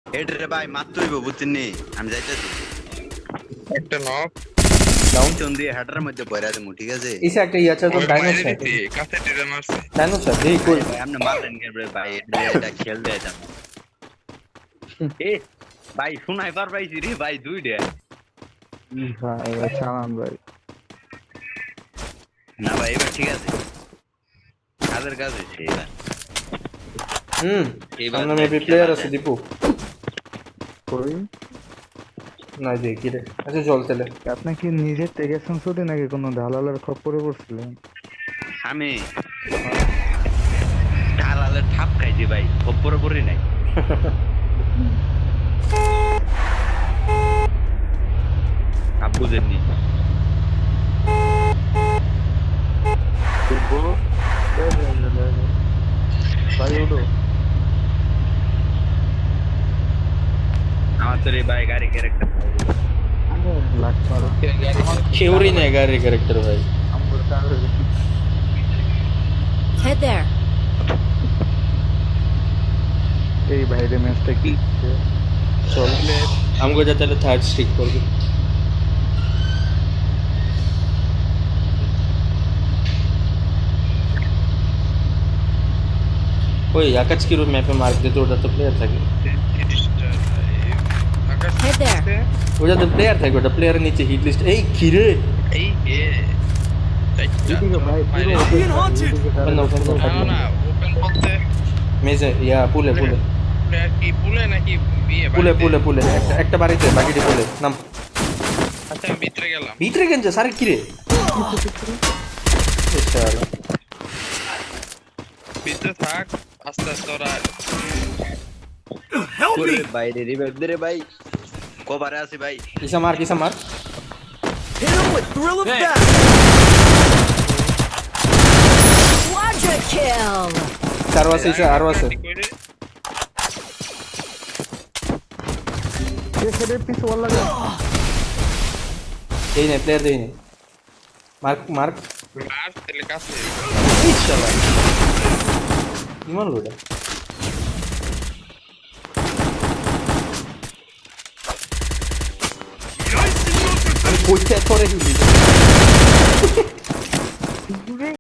এটারে ভাই মাত্রই বুঝছেন নি আমি যাইতেছি একটা নক ডাউন চন দিয়ে হেডারের মধ্যে পড়ে আছে ঠিক আছে ইসে একটা ইয়া আছে তো ওই ডাইনো বাইরে আছে দিতে কাছে টিরে মারছে ডাইনো আছে দেই কই ভাই আপনি মারলেন কেন রে ভাই এটা খেল দেয় জানো এ ভাই স্নাইপার পাইছি রে ভাই দুইটা ভাই সালাম ভাই না ভাই এবার ঠিক আছে কাজের কাজ হয়েছে এবার এবার সামনে মেবি প্লেয়ার আছে দীপু কই না যে কি রে আচ্ছা চল তাহলে আপনি কি নিজে টেকেছেন শুধু নাকি কোনো দালালের খপ্পরে পড়ছিলেন আমি ঢালালের ঠাপ খাইছি ভাই খপ্পরে পড়ি নাই আব্বু জেননি ভাই উঠো আমার তো রে ভাই গাড়ি ক্যারেক্টার লাখ মারো কেউরি নেই গাড়ির ক্যারেক্টার ভাই আমার কার Head there. এই ভাইরে ম্যাচটা কি চল আমগো যা তাহলে থার্ড স্ট্রিক করবে ওই আকাশ কি রুম ম্যাপে মার্ক দিতে ওটা তো প্লেয়ার থাকে Head there. ওটা তো প্লেয়ার থাকে ওটা প্লেয়ারের নিচে হিট লিস্ট এই কি রে এই এ এদিকে ভাই পুরো না ওপেন বলতে মেজে ইয়া পুলে পুলে প্লেয়ার কি পুলে নাকি বিয়ে পুলে পুলে পুলে একটা বাড়িতে বাকিটি পুলে নাম আচ্ছা আমি ভিতরে গেলাম ভিতরে কেন সারে কি রে ভিতরে থাক আস্তে আস্তে ওরা ওরে ভাই রে রিভাইভ দে রে ভাই কভারে আছি ভাই কিসা মার Quadra kill. আরো আছে ইসা আরো আছে এসে পিছু বল লাগে এই নে প্লেয়ার দেই নে মার্ক মার তেলে কাছে ইনশাআল্লাহ ইমান লোডা আমি কইতে তোরে হিলি